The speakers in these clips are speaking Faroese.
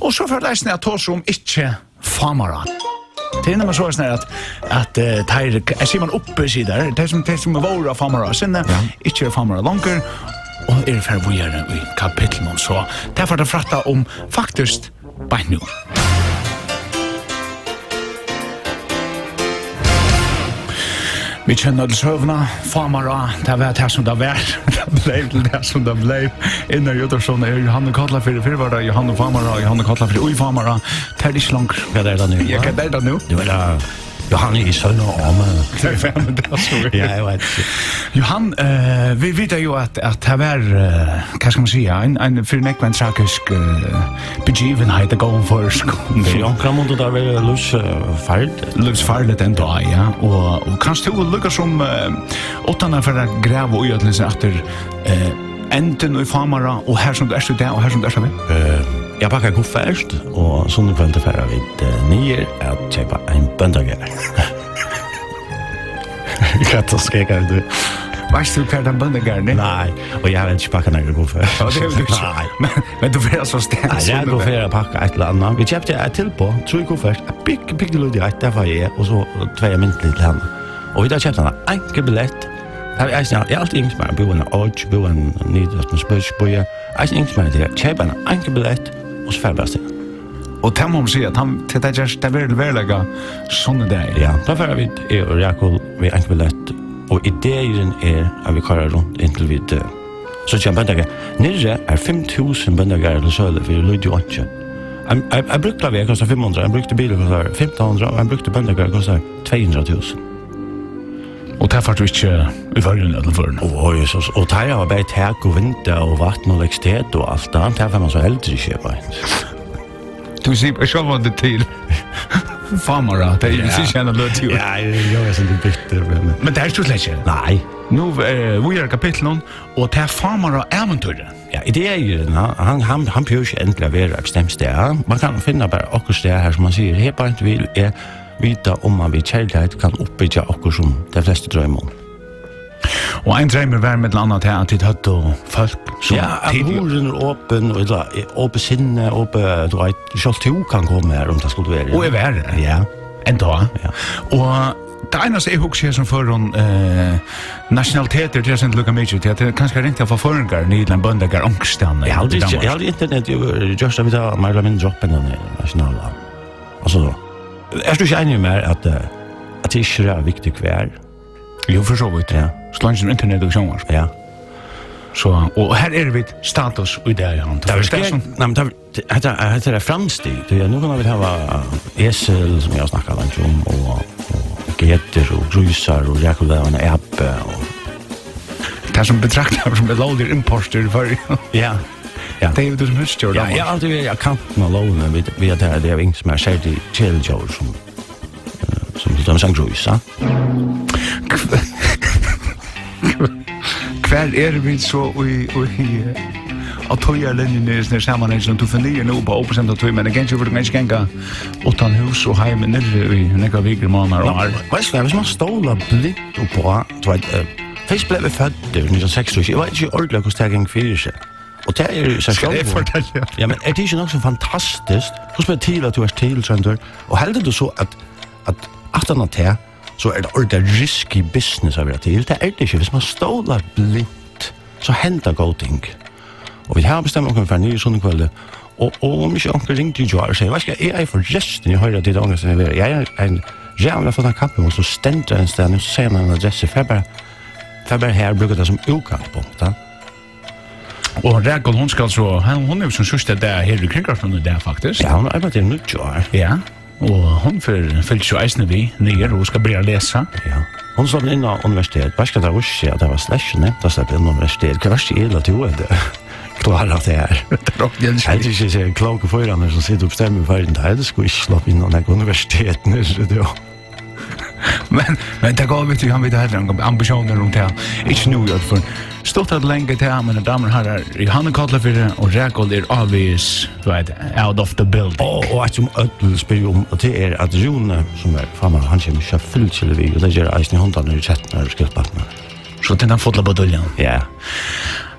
Och så för läsna jag tar som inte famara. Det när man så snär att tar ser man uppe sidor, det som var famara sen inte famara långt och är för vi i kapitlen så därför det fratta om faktiskt by nu. Vi känner det sövna, famara, det var det som det var, det blev till det som det blev. Innan Götersson Johanne Katla för var det Johanne Famara, Johanne Katla för oj famara, det är långt. Vad är det nu? Jag kan det nu. Det var Johanne i sönder om. Ja, jag vet. Johan, vi vet ju att det var, vad ska man säga, en för nekvan tragisk begivenhet att gå för skolan. Ja, kan man då där väl Lusfarligt ändå, ja. Och kanske du lycka som åttarna för att gräva och göra sig efter enten och famara och här som du är så där och här som du är så där. Jag packar koffert och sån kväll färra vid nyer att köpa en böndager. Jag skriker du. Varst du den böndager? Nej, och jag har inte packat några koffert. Ja, det är du inte. Men du vill så stämt. Nej, jag går för att packa ett eller annat. Vi köpte ett till på, 3 koffert. Pick lite ett där var jag och så 2 mynt till henne. Och vi där köpte en enkel biljett. Jag har alltid ingen som är boende och boende nydrottens spörsboja. Jag har ingen som är det. Köpa en enkel biljett och så färdas det. Och det må man säga att han till det just det vill verkliga såna där. Ja, då får vi och Jakob vi enkel biljett och idén är att vi köra runt intill vid så jag bändaga. Nere är 5000 bändagar eller så för Ludvig Otto. Jag brukar vi kostar 500, jag brukade bilen kostar 1500 och jag brukade bändagar kostar 200 000. Och därför du inte i varje eller för. Oj, Jesus. Och det har bara tak och vinter och vatten och elektricitet och allt annat. Därför man så äldre köpa. Du ser jag själv det till. Famara, det är ju så känner löt ju. Ja, jag är så lite bitter. Men det är ju släckt. Nej. Nu vi är kapitlen och det är famara äventyr. Ja, det är ju han behöver ju äntligen vara bestämt där. Man kan finna bara också det här som man säger. Helt bara inte vill är vita om man vid kärlighet kan uppbygga okkur som de flesta drömmer om. Och en drömmer var med annat här att det hött och folk som horen är öppen och öppen sinne, öppen, du vet, själv du kan komma här om det skulle vara. Och är värre. Ja. Ändå. Ja. Och det enaste är också som för nationaliteter, det är inte lukka mycket till att det kanske är inte för föringar, nydland böndagar, ångstan. Jag har aldrig internet, just att vi tar mer eller mindre droppen den nationala. Alltså då. Är du inte enig med att det inte är viktigt kvar? Jo, för så vidt. Ja. Slangen som internet och sånger. Ja. Så, och här är vi status i det här. Det är framsteg. Nu kan vi ha esel som jag snackar om och getter och grusar och räkulövarna äppe. Det som betraktar som ett låger importer för. Ja. Ja. Det är ju det som höstgör. Ja, jag har alltid kanten av lånen vid att det är ingen som är särskilt i kjellgjord som de sang grusa. Kvar är vi så i att toja linjen när samman som du funderar nu på obestämt att men igen så för det ganska gänga utan hus och hem nere i några veckor månader. Vad ska man ståla blitt på du vet först blev född 1960. Jag vet inte ordentligt hur stärken för sig. Och det är så själv. Ja, men är det inte också fantastiskt? Hur spelar till att du är till och heldur du så att aftan det så är det ordentligt risky business av det till. Det är det inte. Hvis man stålar blint så händer god ting. Och vi har bestämt oss för en ny sån kväll. Och om inte onkel ringte ju och säger, vad ska jag är för resten? Jag hörde det ångest när jag är en jävla fått en kappen och så ständer en sted och så säger man en adress för bara här brukar det som utgångspunkt. Och Räkol, hon ska så, hon är ju som sista där här i Kringarfrån där faktiskt. Ja, hon har arbetat i mycket år. Ja, och hon fyllt så eisne vi ner och ska börja läsa. Ja. Hon slår in på universitet. Vad ska det vara att det var släsch nämnt att släppa in universitet? Kan vara illa till det. Klara det här. Jag är inte så klok för er som sitter och bestämmer för det. Det skulle inte slå in på universitet nu. Men det går vi till han vid här ambitioner om det. Inte nu gör för stort att länge till mina damer och herrar. Johanne Katlafyr och Räkol är obvious, out of the building. Och att som öll spyr om och det är att Rune som är framme han kommer så fullt till vi och det gör Eisen i hundarna i chatten och skillpappna. Så den har fått la baduljan. Ja.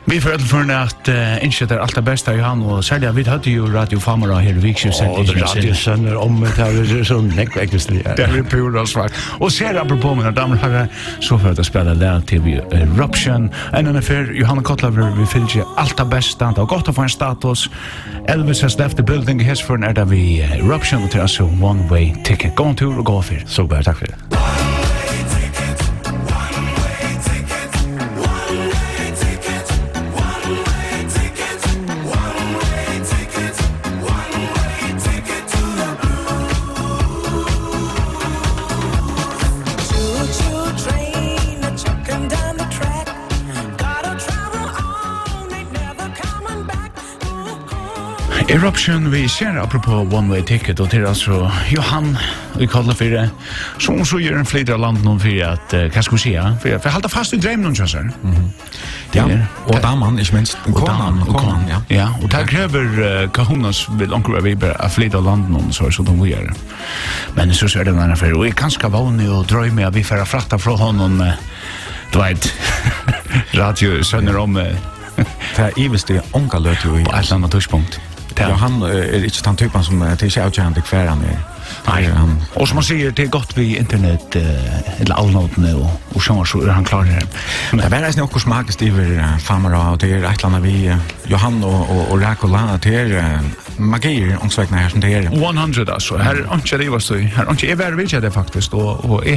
Vi får för att inte det allt bästa Johan och sälja vi hade ju Radio Famara här i Vikshussändningen. Och radiosändare om det här så nekväckligt. Det är pura svar. Och ser apropå mina damer och herrar så för att spela där till Eruption. En affär Johan Kotlaver vi fyller allt bästa. Det har gått att få en status. Elvis has left the building. Här för när det vi Eruption och till alltså one way ticket. Gå en tur och gå för. Så bra, tack för det. Eruption vi ser apropå one way ticket och till alltså Johan vi kallar för det som så gör en flytta land någon för att vad ska vi säga för hålla fast i drömmen någon chansar. Ja, och damen är minst konan ja. Ja, och där kräver Kahunas vill onkel vi bara flytta land någon så de gör. Men så är det en affär och är ganska vanlig och drömmer vi för att frakta från honom du vet radio sönder om det är ivist det onkel löt ju i ett annat touchpunkt. Ja, han är inte den typen som till sig outjänande kvar han är. Nej, och som man säger det är gott vid internet eller allnoten och så är han klar där. Det är verkligen också smakast över Famara och det är ett land vi Johan och Rakola till magier omsvägna här som det är. 100 alltså. Här inte det var så. Här inte är väl det faktiskt och är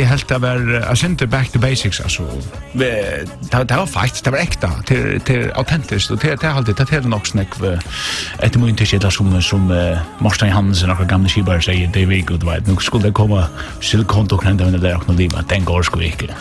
helt att vara inte back to basics alltså. Det var faktiskt det var äkta till autentiskt och det är alltid det är nog snack ett mycket inte som Martin Hansen och gamla skibbar säger det är vi god vet. Nu skulle det komma silikon och krända med det där och livet. Den går skulle inte.